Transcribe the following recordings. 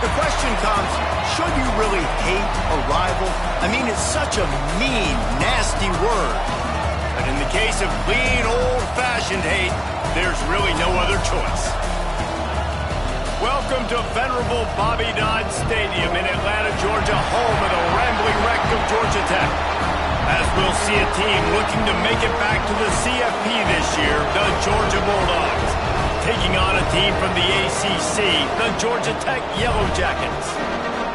The question comes, should you really hate a rival? I mean, it's such a mean, nasty word. But in the case of clean, old-fashioned hate, there's really no other choice. Welcome to venerable Bobby Dodd Stadium in Atlanta, Georgia, home of the rambling wreck of Georgia Tech. As we'll see a team looking to make it back to the CFP this year, the Georgia Bulldogs, taking on a team from the ACC, the Georgia Tech Yellow Jackets.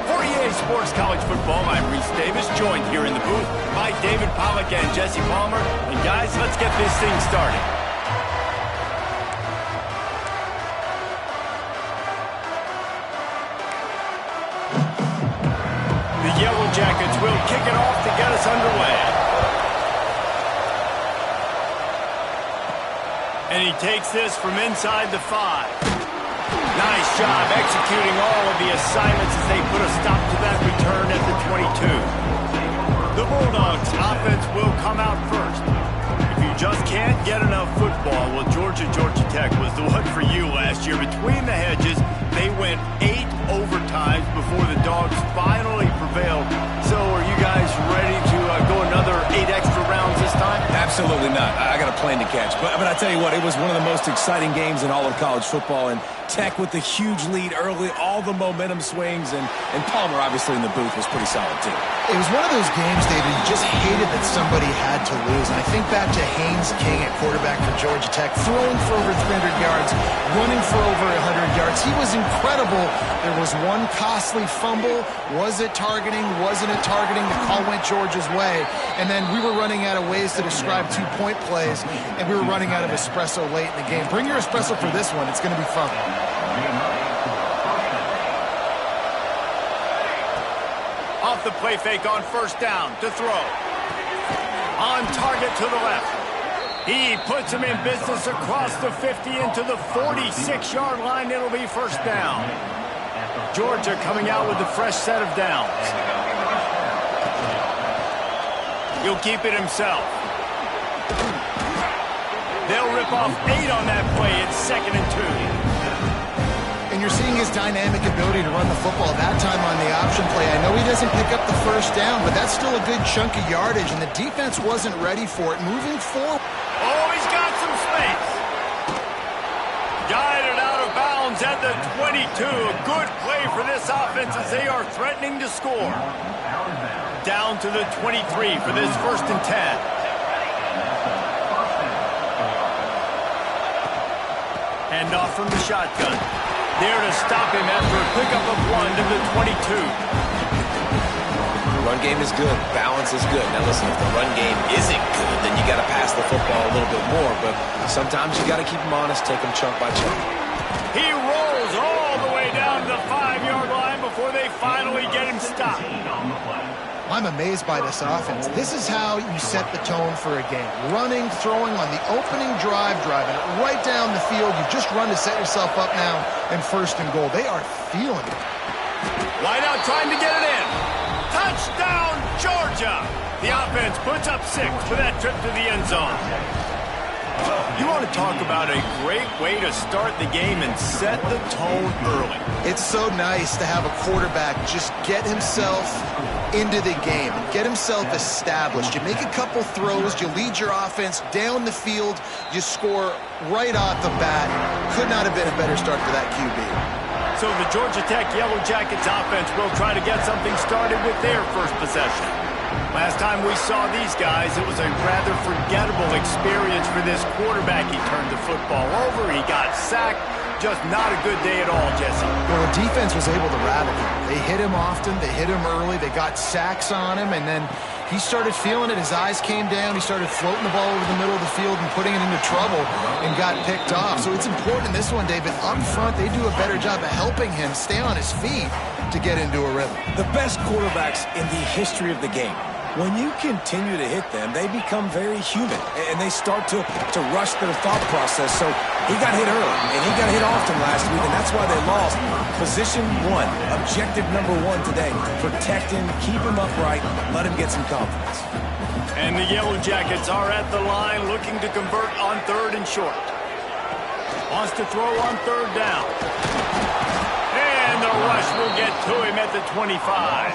For EA Sports College Football, I'm Reese Davis, joined here in the booth by David Pollack and Jesse Palmer. And guys, let's get this thing started. The Yellow Jackets will kick it off to get us underway. And he takes this from inside the 5. Nice job executing all of the assignments as they put a stop to that return at the 22. The Bulldogs offense will come out first. If you just can't get enough football, well, Georgia Tech was the one for you last year. Between the hedges, they went 8 overtimes before the Dogs finally prevailed. So are you guys ready to go another 8 extra rounds this time? Absolutely not. I got a plane to catch. But I tell you what, it was one of the most exciting games in all of college football. And Tech with the huge lead early, all the momentum swings. And Palmer, obviously, in the booth was pretty solid, too. It was one of those games, David, you just hated that somebody had to lose. And I think back to Haynes King at quarterback for Georgia Tech, throwing for over 300 yards, running for over 100 yards. He was incredible. There was one costly fumble. Was it targeting? Wasn't it targeting? The call went Georgia's way. And then we were running out of ways to describe 2-point plays, and we were running out of espresso late in the game. Bring your espresso for this one. It's going to be fun. Off the play fake on first down to throw. On target to the left. He puts him in business across the 50 into the 46-yard line. It'll be first down. Georgia coming out with a fresh set of downs. He'll keep it himself. They'll rip off 8 on that play. It's 2nd and 2. And you're seeing his dynamic ability to run the football. That time on the option play, I know he doesn't pick up the first down, but that's still a good chunk of yardage, and the defense wasn't ready for it. Moving forward. Oh, he's got some space. Guided out of bounds at the 22. A good play for this offense as they are threatening to score. Down to the 23 for this 1st and 10. Hand off from the shotgun. There to stop him after a pickup of 1 to the 22. Run game is good. Balance is good. Now, listen, if the run game isn't good, then you got to pass the football a little bit more. But sometimes you got to keep them honest, take them chunk by chunk. He rolls all the way down to the 5-yard line before they finally get him stopped. I'm amazed by this offense. This is how you set the tone for a game. Running, throwing on the opening drive, driving it right down the field. You just run to set yourself up now and 1st and goal. They are feeling it. Wide out trying to get it in. Touchdown, Georgia! The offense puts up 6 for that trip to the end zone. You want to talk about a great way to start the game and set the tone early. It's so nice to have a quarterback just get himself into the game, get himself established. You make a couple throws, you lead your offense down the field, you score right off the bat. Could not have been a better start for that QB. So the Georgia Tech Yellow Jackets offense will try to get something started with their first possession. Last time we saw these guys, it was a rather forgettable experience for this quarterback. He turned the football over, he got sacked. Just not a good day at all, Jesse. Well, the defense was able to rattle him. They hit him often, they hit him early, they got sacks on him, and then he started feeling it. His eyes came down, he started floating the ball over the middle of the field and putting it into trouble and got picked off. So it's important in this one, David. Up front, they do a better job of helping him stay on his feet to get into a rhythm. The best quarterbacks in the history of the game, when you continue to hit them, they become very human, and they start to rush their thought process. So he got hit early, and he got hit often last week, and that's why they lost. Position 1, objective number 1 today. Protect him, keep him upright, let him get some confidence. And the Yellow Jackets are at the line looking to convert on 3rd and short. Wants to throw on 3rd down. And the rush will get to him at the 25.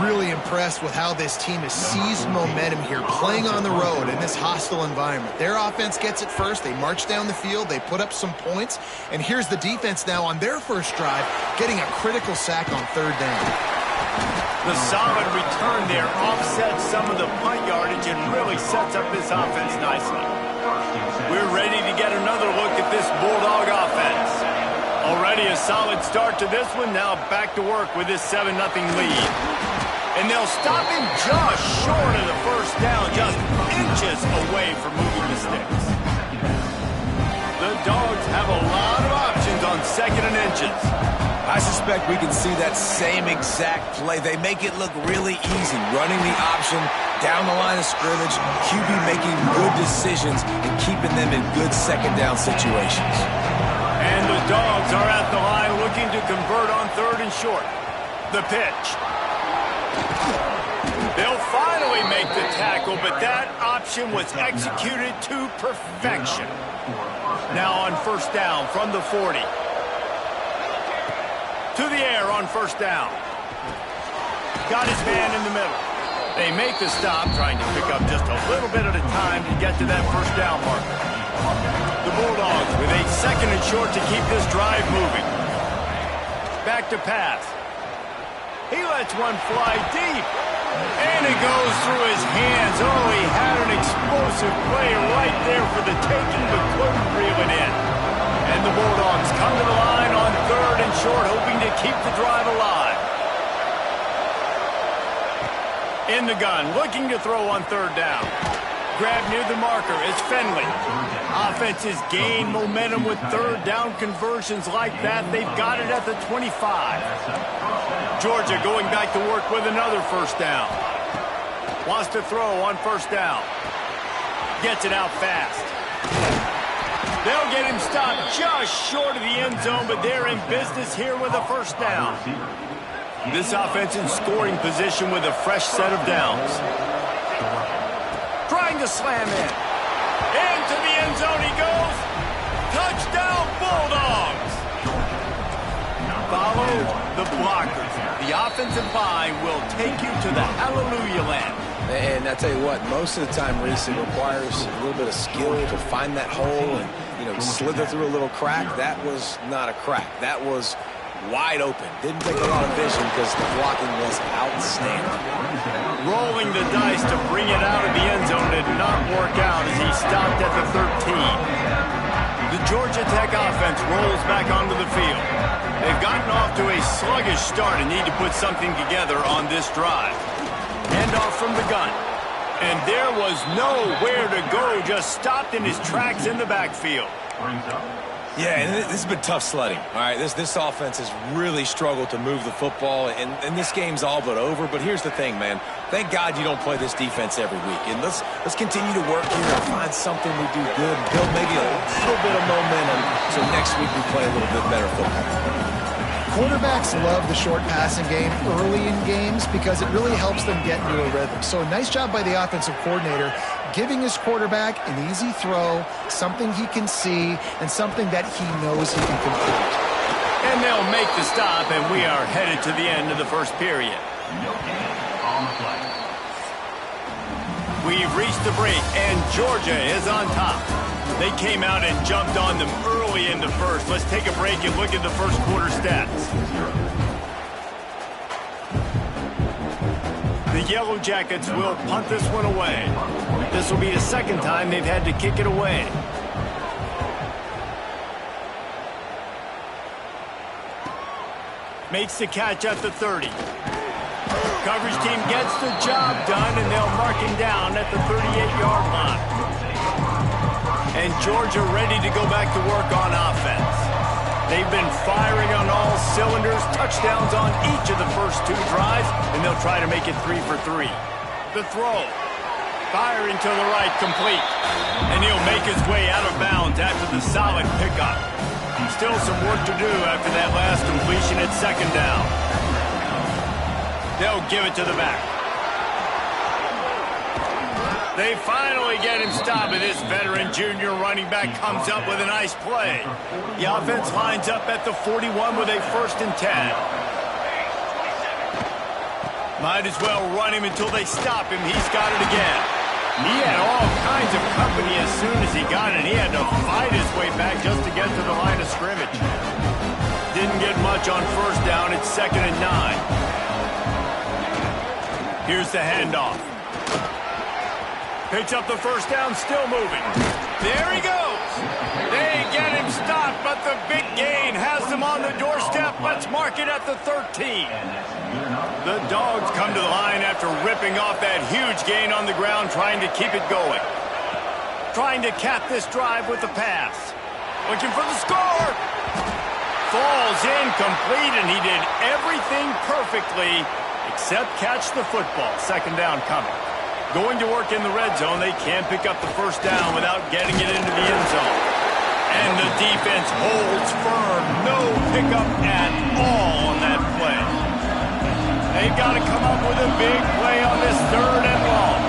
Really impressed with how this team has seized momentum here, playing on the road in this hostile environment. Their offense gets it first. They march down the field. They put up some points. And here's the defense now on their first drive, getting a critical sack on third down. The solid return there offsets some of the punt yardage and really sets up this offense nicely. We're ready to get another look at this Bulldog offense. Already a solid start to this one. Now back to work with this 7-0 lead. And they'll stop him just short of the first down, just inches away from moving the sticks. The Dogs have a lot of options on 2nd and inches. I suspect we can see that same exact play. They make it look really easy, running the option down the line of scrimmage, QB making good decisions and keeping them in good second down situations. And the Dogs are at the line looking to convert on 3rd and short. The pitch. They'll finally make the tackle, but that option was executed to perfection. Now on 1st down from the 40. To the air on 1st down. Got his man in the middle. They make the stop, trying to pick up just a little bit at a time to get to that 1st down marker. The Bulldogs with a 2nd and short to keep this drive moving. Back to pass. He lets one fly deep. And it goes through his hands. Oh, he had an explosive play right there for the taking, but couldn't reel it in. And the Bulldogs come to the line on 3rd and short, hoping to keep the drive alive. In the gun, looking to throw on 3rd down. Grab near the marker is Finley. Offenses gain momentum with 3rd down conversions like that. They've got it at the 25. Georgia going back to work with another 1st down. Wants to throw on 1st down. Gets it out fast. They'll get him stopped just short of the end zone, but they're in business here with a 1st down. This offense in scoring position with a fresh set of downs. Trying to slam in. Into the end zone he goes. Touchdown Bulldogs. Follow the blockers. The offensive line will take you to the hallelujah land. And I tell you what, most of the time, Reese, it requires a little bit of skill to find that hole and, slither through a little crack. That was not a crack. That was wide open. Didn't take a lot of vision because the blocking was outstanding. Rolling the dice to bring it out of the end zone did not work out as he stopped at the 13. The Georgia Tech offense rolls back onto the field. They've gotten off to a sluggish start and need to put something together on this drive. Handoff from the gun. And there was nowhere to go, just stopped in his tracks in the backfield. Yeah, and this has been tough sledding. All right, this offense has really struggled to move the football, and this game's all but over. But here's the thing, man. Thank God you don't play this defense every week. And let's continue to work here and find something we do good, build maybe a little bit of momentum so next week we play a little bit better football. Quarterbacks love the short passing game early in games because it really helps them get into a rhythm. So nice job by the offensive coordinator giving his quarterback an easy throw, something he can see, and something that he knows he can complete. And they'll make the stop, and we are headed to the end of the 1st period. We've reached the break, and Georgia is on top. They came out and jumped on them early in the 1st. Let's take a break and look at the 1st quarter stats. The Yellow Jackets will punt this one away. This will be the 2nd time they've had to kick it away. Makes the catch at the 30. Coverage team gets the job done, and they'll mark him down at the 38-yard line. And Georgia ready to go back to work on offense. They've been firing on all cylinders, touchdowns on each of the first 2 drives, and they'll try to make it 3 for 3. The throw. Firing to the right, complete. And he'll make his way out of bounds after the solid pickup. Still some work to do after that last completion at 2nd down. They'll give it to the back. They finally get him stopped, and this veteran junior running back comes up with a nice play. The offense lines up at the 41 with a 1st and 10. Might as well run him until they stop him. He's got it again. He had all kinds of company as soon as he got it. He had to fight his way back just to get to the line of scrimmage. Didn't get much on 1st down. It's 2nd and 9. Here's the handoff. Picks up the 1st down, still moving. There he goes. They get him stopped, but the big gain has them on the doorstep. Let's mark it at the 13. The Dogs come to the line after ripping off that huge gain on the ground, trying to keep it going. Trying to cap this drive with the pass. Looking for the score. Falls incomplete, and he did everything perfectly except catch the football. 2nd down coming. Going to work in the red zone. They can't pick up the 1st down without getting it into the end zone. And the defense holds firm. No pickup at all on that play. They've got to come up with a big play on this 3rd and long.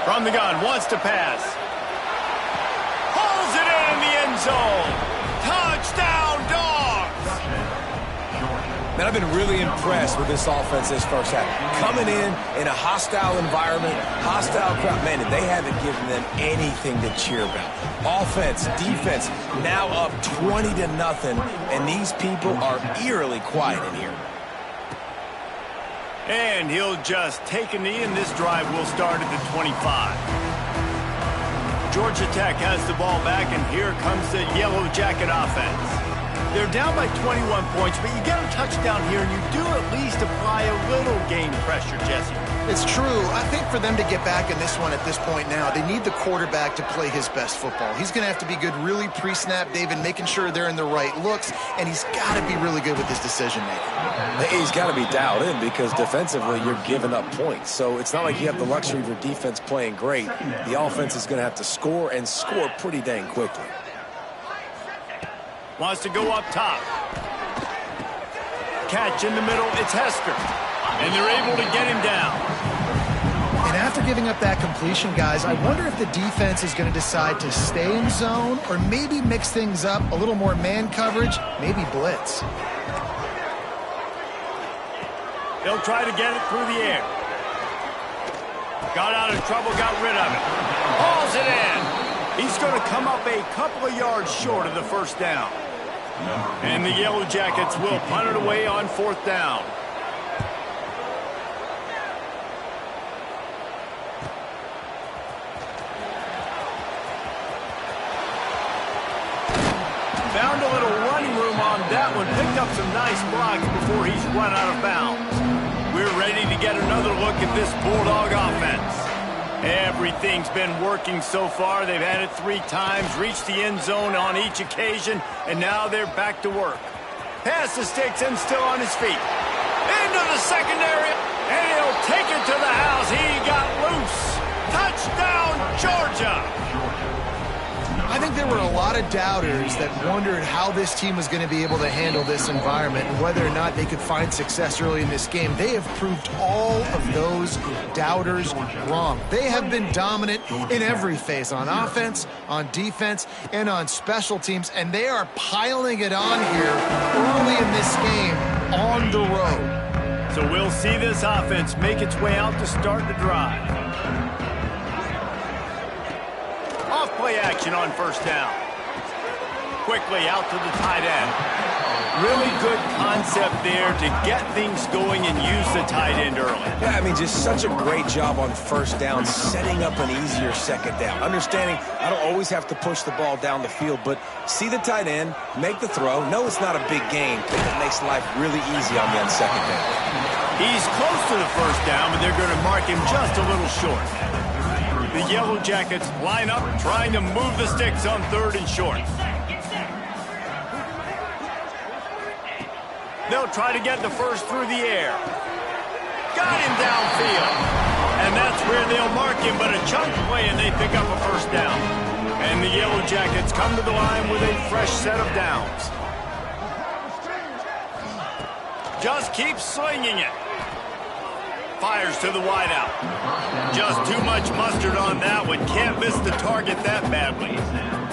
From the gun, wants to pass. Pulls it in the end zone. Touchdown, Dogs! Man, I've been really impressed with this offense this 1st half. Coming in a hostile environment, hostile crowd. Man, they haven't given them anything to cheer about. Offense, defense, now up 20-0, and these people are eerily quiet in here. And he'll just take a knee, and this drive will start at the 25. Georgia Tech has the ball back, and here comes the Yellow Jacket offense. They're down by 21 points, but you get a touchdown here, and you do at least apply a little game pressure, Jesse. It's true. I think for them to get back in this one at this point now, they need the quarterback to play his best football. He's going to have to be good really pre-snap, David, making sure they're in the right looks, and he's got to be really good with his decision-making. He's got to be dialed in because defensively you're giving up points. So it's not like you have the luxury of your defense playing great. The offense is going to have to score and score pretty dang quickly. Wants to go up top. Catch in the middle. It's Hester. And they're able to get him down. And after giving up that completion, guys, I wonder if the defense is going to decide to stay in zone or maybe mix things up, a little more man coverage, maybe blitz. They'll try to get it through the air. Got out of trouble, got rid of it. Hauls it in. He's going to come up a couple of yards short of the 1st down. And the Yellow Jackets will punt it away on 4th down. Found a little running room on that one. Picked up some nice blocks before he's run out of bounds. We're ready to get another look at this Bulldog offense. Everything's been working so far. They've had it 3 times, reached the end zone on each occasion, and now they're back to work. Pass the sticks and still on his feet. Into the secondary, and he'll take it to the house. He got loose. Touchdown, Georgia! I think there were a lot of doubters that wondered how this team was going to be able to handle this environment and whether or not they could find success early in this game. They have proved all of those doubters wrong. They have been dominant in every phase, on offense, on defense, and on special teams, and they are piling it on here early in this game on the road. So we'll see this offense make its way out to start the drive. Off-play action on 1st down. Quickly out to the tight end. Really good concept there to get things going and use the tight end early. Yeah, I mean, just such a great job on 1st down, setting up an easier 2nd down. Understanding I don't always have to push the ball down the field, but see the tight end, make the throw. No, it's not a big gain, but it makes life really easy on me on 2nd down. He's close to the 1st down, but they're going to mark him just a little short. The Yellow Jackets line up, trying to move the sticks on 3rd and short. They'll try to get the 1st through the air. Got him downfield. And that's where they'll mark him, but a chunk play, and they pick up a 1st down. And the Yellow Jackets come to the line with a fresh set of downs. Just keep slinging it. fires to the wideout. Just too much mustard on that one. Can't miss the target that badly.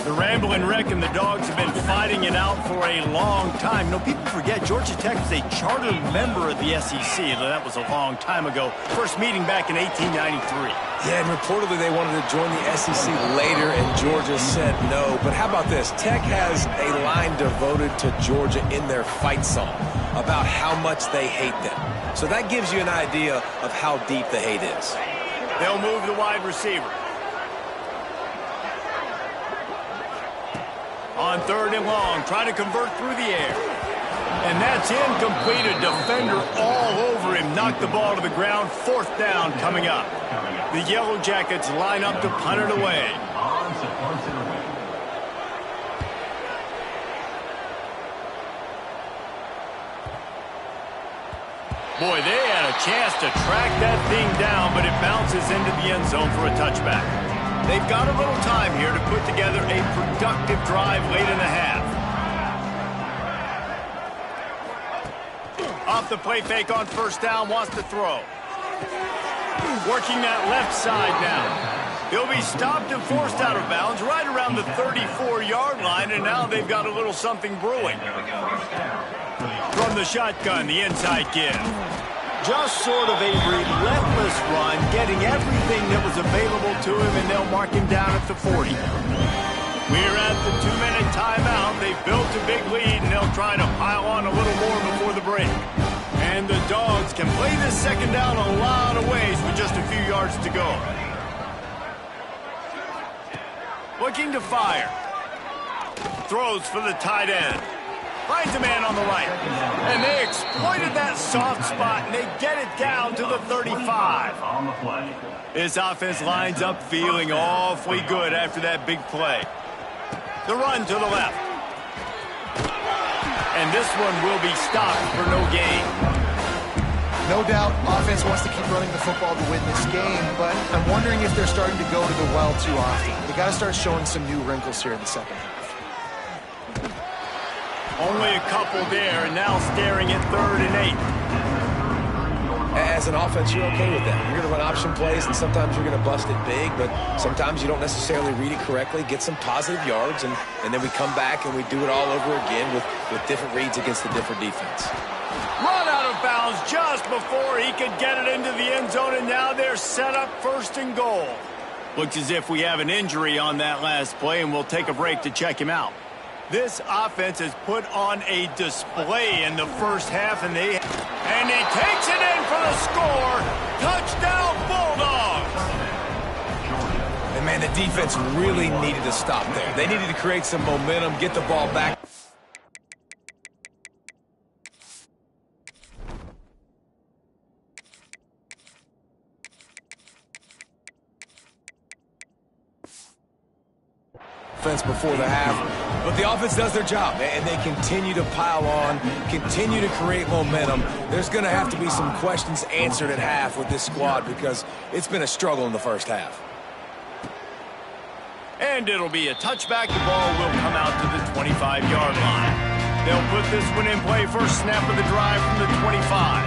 The Rambling Wreck and the Dogs have been fighting it out for a long time. You know, people forget Georgia Tech was a charter member of the SEC. That was a long time ago. First meeting back in 1893. Yeah, and reportedly they wanted to join the SEC later, and Georgia said no. But how about this? Tech has a line devoted to Georgia in their fight song about how much they hate them. So that gives you an idea of how deep the hate is. They'll move the wide receiver. On 3rd and long, trying to convert through the air. And that's incomplete. A defender all over him. Knocked the ball to the ground. 4th down coming up. The Yellow Jackets line up to punt it away. Boy, they had a chance to track that thing down, but it bounces into the end zone for a touchback. They've got a little time here to put together a productive drive late in the half. Off the play fake on 1st down, wants to throw. Working that left side now. He'll be stopped and forced out of bounds right around the 34-yard line, and now they've got a little something brewing. From the shotgun, the inside give. Just sort of a relentless run, getting everything that was available to him, and they'll mark him down at the 40. We're at the 2-minute timeout. They've built a big lead, and they'll try to pile on a little more before the break. And the Dogs can play this 2nd down a lot of ways with just a few yards to go. Looking to fire. Throws for the tight end. Finds a man on the right. And they exploited that soft spot, and they get it down to the 35. This offense lines up feeling awfully good after that big play. The run to the left. And this one will be stopped for no gain. No doubt, offense wants to keep running the football to win this game, but I'm wondering if they're starting to go to the well too often. They got to start showing some new wrinkles here in the 2nd half. Only a couple there, and now staring at 3rd and 8. As an offense, you're okay with that. You're going to run option plays, and sometimes you're going to bust it big, but sometimes you don't necessarily read it correctly, get some positive yards, and then we come back and we do it all over again with different reads against the different defense. Run out of bounds just before he could get it into the end zone, and now they're set up 1st and goal. Looks as if we have an injury on that last play, and we'll take a break to check him out. This offense has put on a display in the 1st half, and he takes it in for the score. Touchdown, Bulldogs! And man, the defense really needed to stop there. They needed to create some momentum, get the ball back. Offense before the half, but the offense does their job, and they continue to pile on, continue to create momentum. There's going to have to be some questions answered at half with this squad because it's been a struggle in the 1st half. And it'll be a touchback. The ball will come out to the 25-yard line. They'll put this one in play. First snap of the drive from the 25.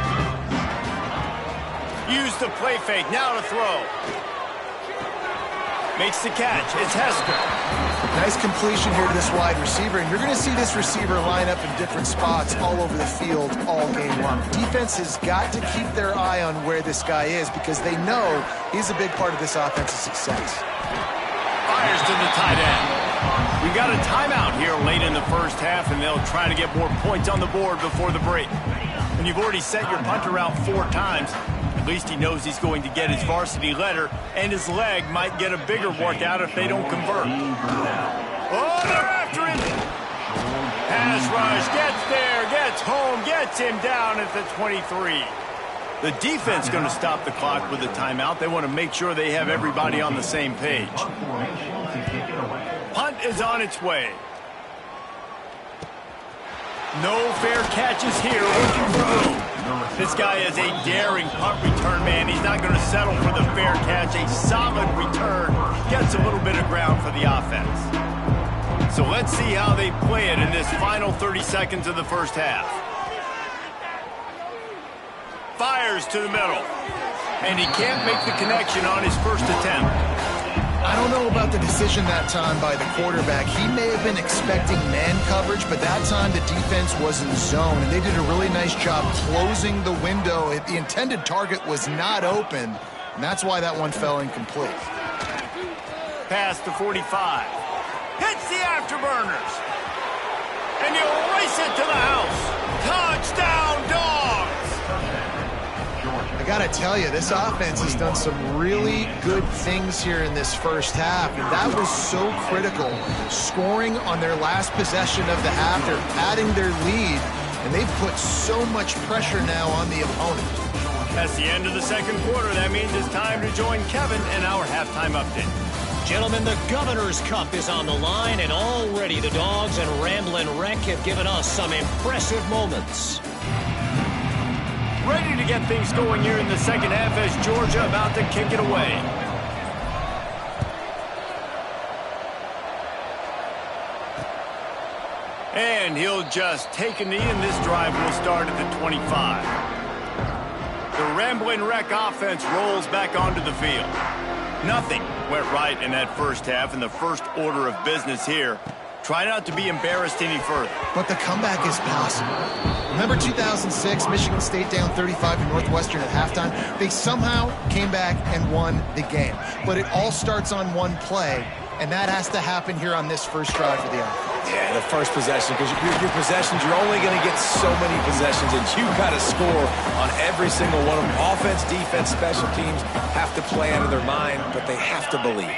Use the play fake. Now to throw. Makes the catch. It's Hester. Nice completion here to this wide receiver, and you're going to see this receiver line up in different spots all over the field all game long. Defense has got to keep their eye on where this guy is because they know he's a big part of this offense's success. Fires to the tight end. We got a timeout here late in the 1st half, and they'll try to get more points on the board before the break. When you've already sent your punter out 4 times, at least he knows he's going to get his varsity letter, and his leg might get a bigger workout if they don't convert. Oh, they're after him! Pass rush, gets there, gets home, gets him down at the 23. The defense going to stop the clock with a timeout. They want to make sure they have everybody on the same page. Punt is on its way. No fair catches here. Looking for room. This guy is a daring punt return man. He's not going to settle for the fair catch. A solid return. Gets a little bit of ground for the offense. So let's see how they play it in this final 30 seconds of the 1st half. Fires to the middle. And he can't make the connection on his first attempt. I don't know about the decision that time by the quarterback. He may have been expecting man coverage, but that time the defense was in zone, and they did a really nice job closing the window. The intended target was not open, and that's why that one fell incomplete. Past the 45. Hits the afterburners. And he'll race it to the house. Touchdown, Dogs! I got to tell you, this offense has done some really good things here in this first half, and that was so critical. Scoring on their last possession of the half, they're adding their lead, and they've put so much pressure now on the opponent. That's the end of the second quarter. That means it's time to join Kevin in our halftime update. Gentlemen, the Governor's Cup is on the line, and already the Dogs and Ramblin' Wreck have given us some impressive moments. Ready to get things going here in the second half as Georgia about to kick it away. And he'll just take a knee, and this drive will start at the 25. The Ramblin' Wreck offense rolls back onto the field. Nothing went right in that first half, and the first order of business here. Try not to be embarrassed any further. But the comeback is possible. Remember 2006, Michigan State down 35 to Northwestern at halftime? They somehow came back and won the game. But it all starts on one play, and that has to happen here on this first drive for the offense. Yeah, the first possession, because your possessions, you're only going to get so many possessions, and you've got to score on every single one of them. Offense, defense, special teams have to play out of their mind, but they have to believe.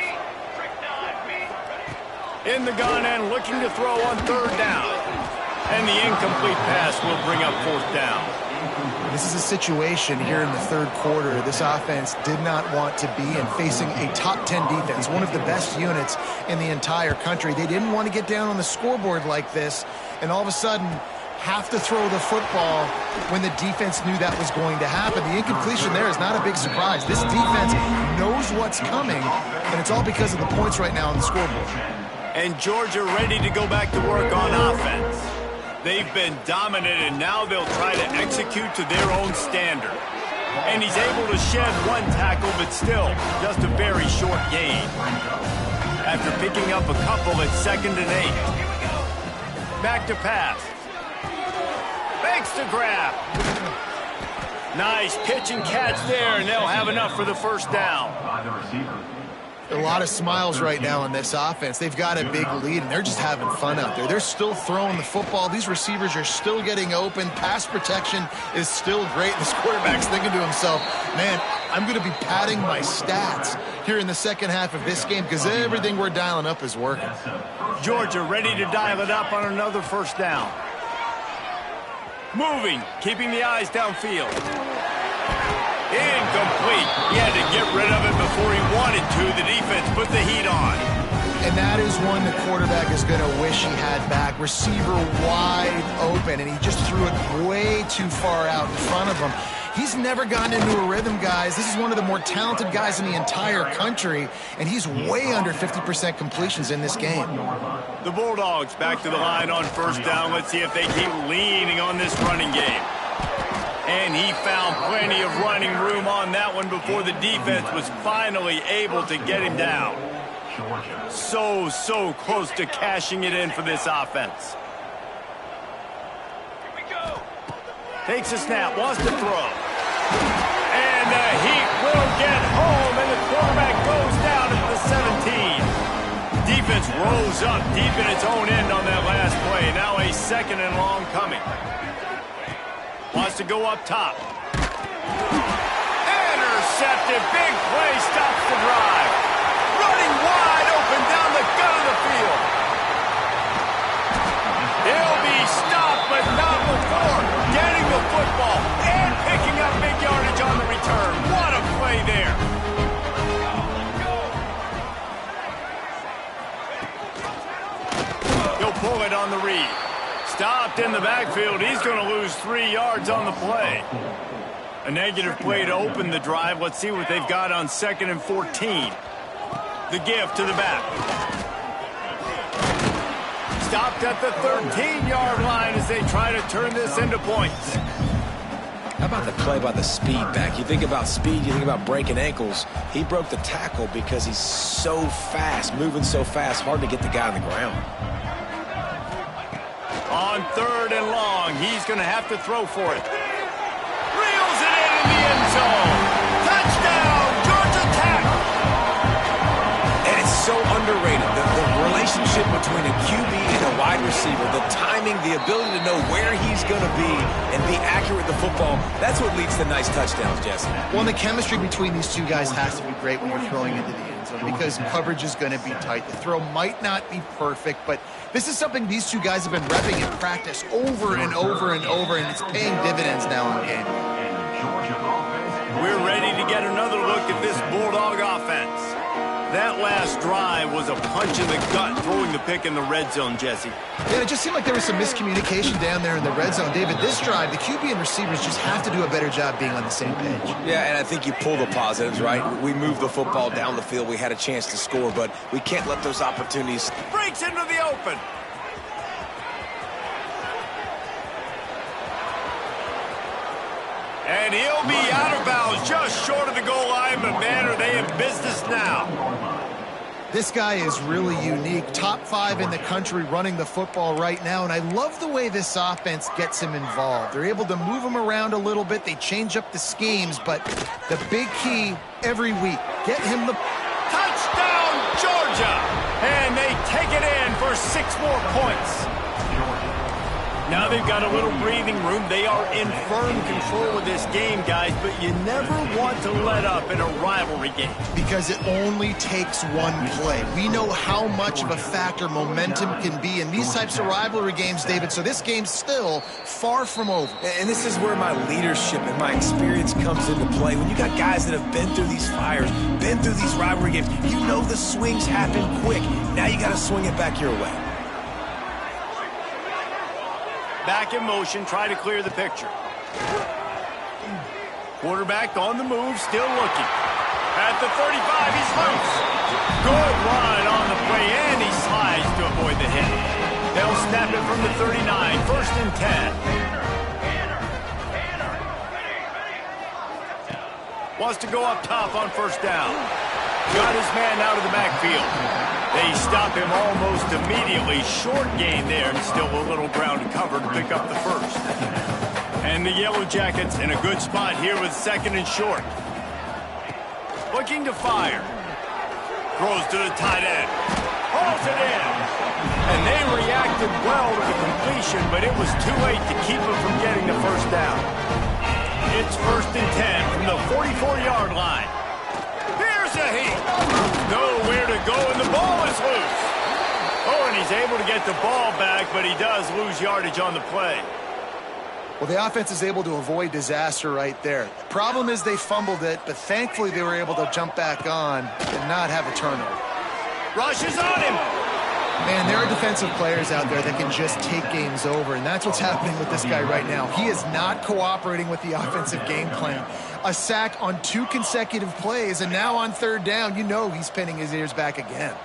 In the gun and looking to throw on third down. And the incomplete pass will bring up fourth down. This is a situation here in the third quarter this offense did not want to be in, facing a top 10 defense, one of the best units in the entire country. They didn't want to get down on the scoreboard like this, and all of a sudden have to throw the football when the defense knew that was going to happen. The incompletion there is not a big surprise. This defense knows what's coming, and it's all because of the points right now on the scoreboard. And Georgia ready to go back to work on offense. They've been dominant, and now they'll try to execute to their own standard. And he's able to shed one tackle, but still just a very short gain. After picking up a couple at 2nd and 8. Back to pass. Fakes to grab. Nice pitch and catch there, and they'll have enough for the first down. A lot of smiles right now on this offense. They've got a big lead, and they're just having fun out there. They're still throwing the football. These receivers are still getting open. Pass protection is still great. This quarterback's thinking to himself, man, I'm going to be padding my stats here in the second half of this game because everything we're dialing up is working. Georgia ready to dial it up on another first down. Moving, keeping the eyes downfield. Incomplete. He had to get rid of it before he wanted to. The defense put the heat on. And that is one the quarterback is going to wish he had back. Receiver wide open, and he just threw it way too far out in front of him. He's never gotten into a rhythm, guys. This is one of the more talented guys in the entire country, and he's way under 50% completions in this game. The Bulldogs back to the line on first down. Let's see if they keep leaning on this running game. And he found plenty of running room on that one before the defense was finally able to get him down. So close to cashing it in for this offense. Takes a snap, wants to throw. And the heat will get home, and the quarterback goes down at the 17. Defense rose up deep in its own end on that last play. Now a 2nd and long coming. Wants to go up top. Intercepted. Big play stops the drive. Running wide open down the gut of the field. He'll be stopped, but not before getting the football and picking up big yardage on the return. What a play there. He'll pull it on the read. Stopped in the backfield. He's going to lose 3 yards on the play. A negative play to open the drive. Let's see what they've got on 2nd and 14. The give to the back. Stopped at the 13-yard line as they try to turn this into points. How about the play by the speed back? You think about speed, you think about breaking ankles. He broke the tackle because he's so fast, moving so fast, hard to get the guy on the ground. On 3rd and long, he's going to have to throw for it. Reels it in the end zone. Touchdown, Georgia Tech. And it's so underrated. The relationship between a QB and a wide receiver, the timing, the ability to know where he's going to be and be accurate with the football, that's what leads to nice touchdowns, Jesse. Well, the chemistry between these two guys has to be great when you're throwing into the end zone because coverage is going to be tight. The throw might not be perfect, but this is something these two guys have been repping in practice over and over and over, and it's paying dividends now in game. We're ready to get another look at this Bulldog offense. That last drive was a punch in the gut, throwing the pick in the red zone, Jesse. Yeah, it just seemed like there was some miscommunication down there in the red zone. David, this drive, the QB and receivers just have to do a better job being on the same page. Yeah, and I think you pull the positives, right? We moved the football down the field. We had a chance to score, but we can't let those opportunities. Breaks into the open. And he'll be out of bounds just short of the goal line, but man, are they in business now. This guy is really unique. Top 5 in the country running the football right now, and I love the way this offense gets him involved. They're able to move him around a little bit. They change up the schemes, but the big key every week, get him the... Touchdown, Georgia! And they take it in for 6 more points. Now they've got a little breathing room. They are in firm control of this game, guys, but you never want to let up in a rivalry game. Because it only takes one play. We know how much of a factor momentum can be in these types of rivalry games, David, so this game's still far from over. And this is where my leadership and my experience comes into play. When you got guys that have been through these fires, been through these rivalry games, you know the swings happen quick. Now you got to swing it back your way. Back in motion, try to clear the picture. Quarterback on the move, still looking. At the 35, he's loose. Good run on the play, and he slides to avoid the hit. They'll snap it from the 39, 1st and 10. Wants to go up top on 1st down. Got his man out of the backfield. They stop him almost immediately. Short gain there, and still a little ground to cover to pick up the 1st. And the Yellow Jackets in a good spot here with 2nd and short. Looking to fire. Throws to the tight end. Hauls it in. And they reacted well to the completion, but it was too late to keep him from getting the 1st down. It's 1st and 10 from the 44-yard line. Here's a heat. Nowhere to go, and the ball is loose. Oh, and he's able to get the ball back, but he does lose yardage on the play. Well, the offense is able to avoid disaster right there. The problem is they fumbled it, but thankfully they were able to jump back on and not have a turnover. Rushes on him. Man, there are defensive players out there that can just take games over, and that's what's happening with this guy right now. He is not cooperating with the offensive game plan. A sack on 2 consecutive plays, and now on 3rd down, you know he's pinning his ears back again.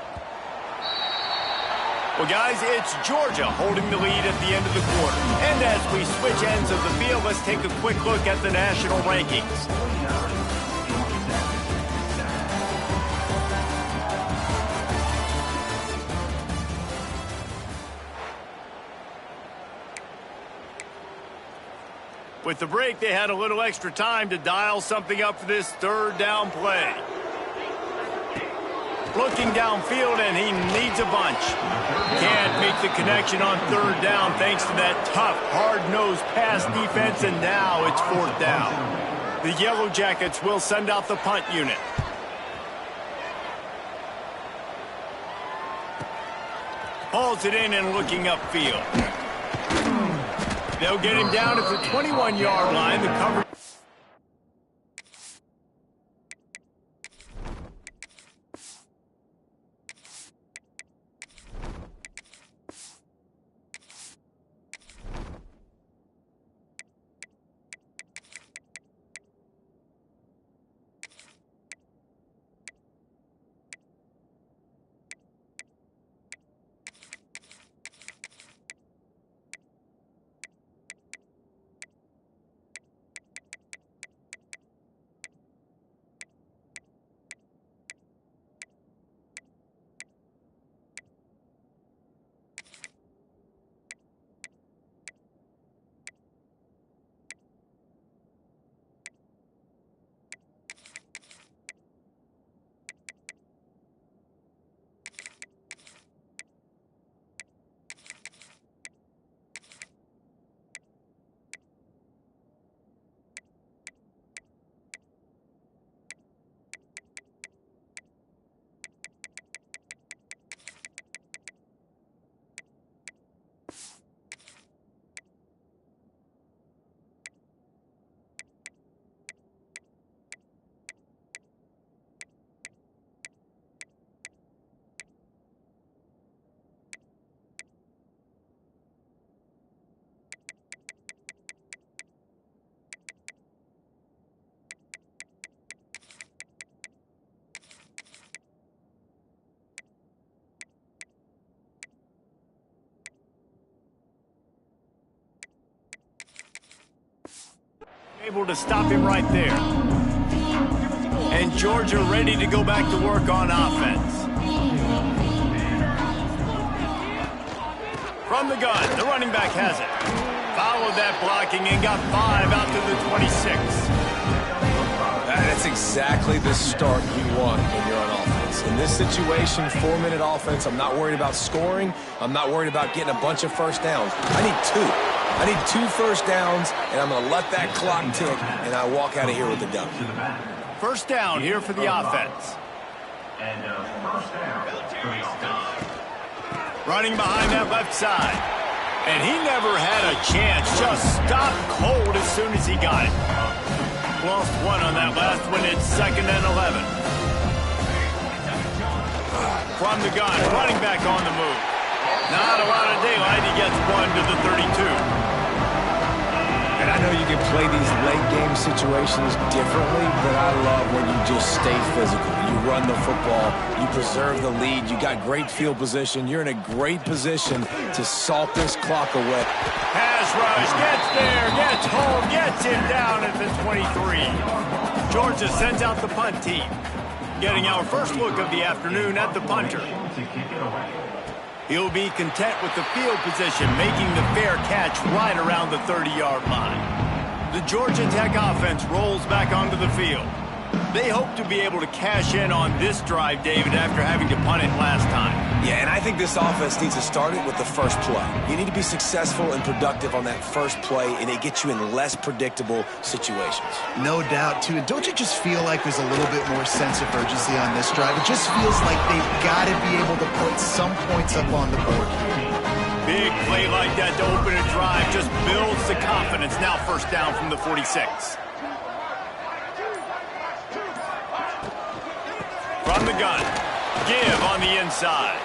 Well, guys, it's Georgia holding the lead at the end of the quarter. And as we switch ends of the field, let's take a quick look at the national rankings. With the break, they had a little extra time to dial something up for this 3rd down play. Looking downfield, and he needs a bunch. Can't make the connection on 3rd down thanks to that tough, hard-nosed pass defense, and now it's 4th down. The Yellow Jackets will send out the punt unit. Hauls it in and looking upfield. They'll get him down at the 21-yard line. The cover. able to stop him right there. And Georgia ready to go back to work on offense. From the gun, the running back has it. Followed that blocking and got 5 out to the 26. That's exactly the start you want when you're on offense. In this situation, 4-minute offense, I'm not worried about scoring. I'm not worried about getting a bunch of first downs. I need 2. I need 2 first downs, and I'm going to let that clock tick, and I walk out of here with a W. First down here for the offense. Running behind that left side. And he never had a chance. Just stopped cold as soon as he got it. Lost 1 on that last one. It's 2nd and 11. From the gun, running back on the move. Not a lot of daylight. He gets 1 to the 32. And I know you can play these late game situations differently, but I love when you just stay physical. You run the football, you preserve the lead, you got great field position, you're in a great position to salt this clock away. Pass rush, gets there, gets home, gets him down at the 23. Georgia sends out the punt team. Getting our first look of the afternoon at the punter. He'll be content with the field position, making the fair catch right around the 30-yard line. The Georgia Tech offense rolls back onto the field. They hope to be able to cash in on this drive, David, after having to punt it last time. Yeah, and I think this offense needs to start it with the first play. You need to be successful and productive on that first play, and it gets you in less predictable situations. No doubt, too. And don't you just feel like there's a little bit more sense of urgency on this drive? It just feels like they've got to be able to put some points up on the board. Big play like that to open a drive just builds the confidence. Now first down from the 46. From the gun, give on the inside.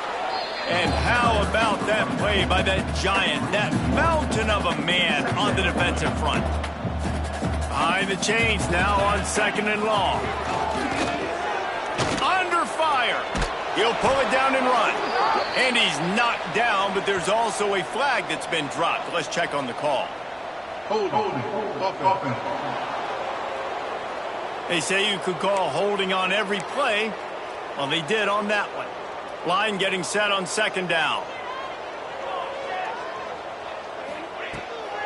And how about that play by that giant, that mountain of a man on the defensive front? Behind the chains now on 2nd and long. Under fire. He'll pull it down and run. And he's knocked down, but there's also a flag that's been dropped. Let's check on the call. They say you could call holding on every play. Well, they did on that one. Line getting set on 2nd down.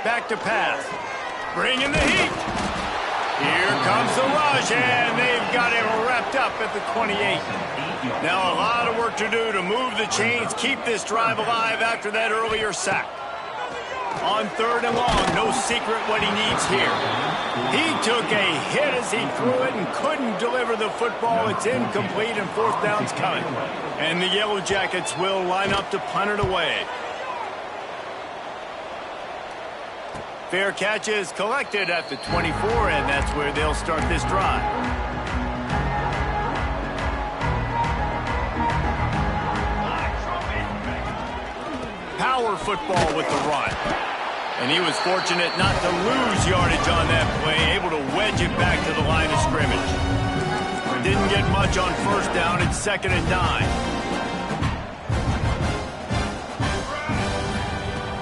Back to pass. Bringing the heat. Here comes the rush, and they've got him wrapped up at the 28. Now a lot of work to do to move the chains, keep this drive alive after that earlier sack. On 3rd and long, no secret what he needs here. He took a hit as he threw it and couldn't deliver the football. It's incomplete and 4th down's coming. And the Yellow Jackets will line up to punt it away. Fair catch is collected at the 24, and that's where they'll start this drive. Power football with the run. And he was fortunate not to lose yardage on that play, able to wedge it back to the line of scrimmage. Didn't get much on 1st down. It's 2nd and 9.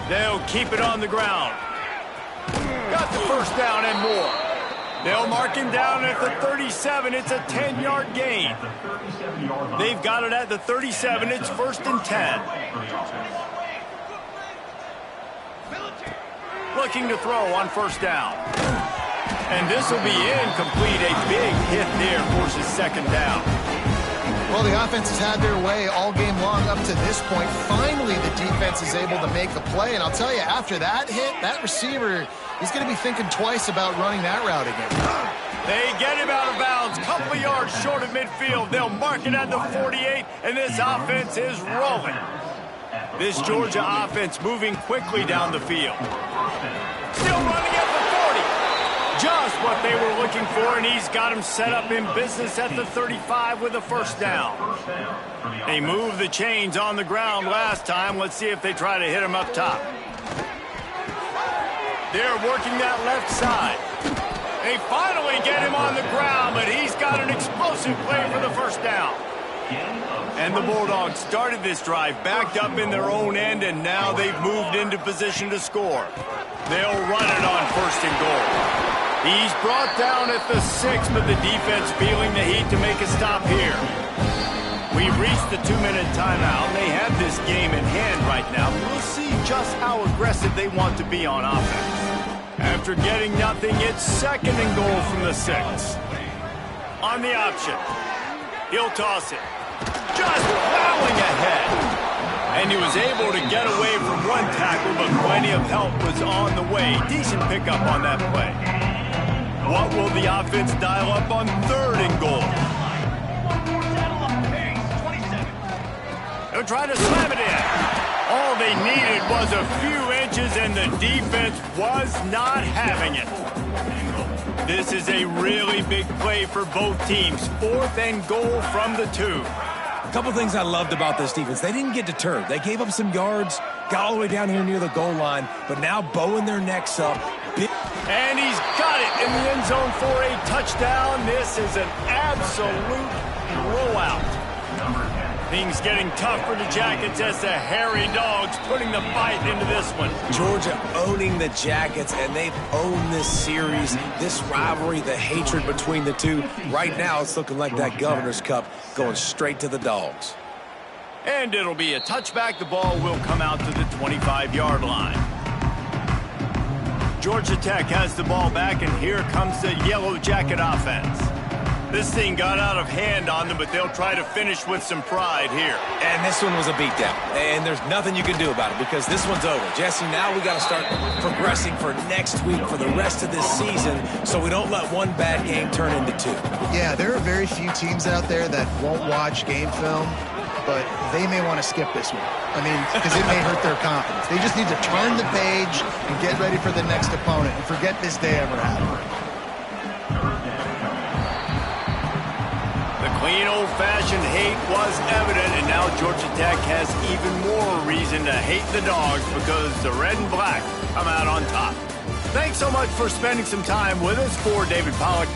They'll keep it on the ground. Got the first down and more. They'll mark him down at the 37. It's a 10-yard gain. They've got it at the 37. It's 1st and 10. Looking to throw on 1st down. And this will be incomplete. A big hit there forces 2nd down. Well, the offense has had their way all game long up to this point. Finally, the defense is able to make a play. And I'll tell you, after that hit, that receiver, he's going to be thinking twice about running that route again. They get him out of bounds. Couple of yards short of midfield. They'll mark it at the 48, and this offense is rolling. This Georgia offense moving quickly down the field. Still running at the 40. Just what they were looking for, and he's got him set up in business at the 35 with a 1st down. They moved the chains on the ground last time. Let's see if they try to hit him up top. They're working that left side. They finally get him on the ground, but he's got an explosive play for the 1st down. And the Bulldogs started this drive backed up in their own end, and now they've moved into position to score. They'll run it on 1st and goal. He's brought down at the 6, but the defense feeling the heat to make a stop here. We've reached the 2-minute timeout. They have this game in hand right now. We'll see just how aggressive they want to be on offense. After getting nothing, it's 2nd and goal from the 6. On the option. He'll toss it. Just plowing ahead. And he was able to get away from one tackle, but plenty of help was on the way. Decent pickup on that play. What will the offense dial up on 3rd and goal? They'll try to slam it in. All they needed was a few inches, and the defense was not having it. This is a really big play for both teams. 4th and goal from the 2. A couple things I loved about this defense. They didn't get deterred. They gave up some yards, got all the way down here near the goal line, but now bowing their necks up. And he's got it in the end zone for a touchdown. This is an absolute blowout. Things getting tough for the Jackets as the hairy dogs putting the fight into this one. Georgia owning the Jackets, and they've owned this series, this rivalry, the hatred between the two. Right now, it's looking like that Governor's Cup going straight to the Dogs. And it'll be a touchback. The ball will come out to the 25-yard line. Georgia Tech has the ball back, and here comes the Yellow Jacket offense. This thing got out of hand on them, but they'll try to finish with some pride here. And this one was a beatdown. And there's nothing you can do about it because this one's over. Jesse, now we got to start progressing for next week for the rest of this season so we don't let one bad game turn into 2. Yeah, there are very few teams out there that won't watch game film, but they may want to skip this one. I mean, because it may hurt their confidence. They just need to turn the page and get ready for the next opponent and forget this day ever happened. Clean old-fashioned hate was evident, and now Georgia Tech has even more reason to hate the Dogs because the red and black come out on top. Thanks so much for spending some time with us. For David Pollack,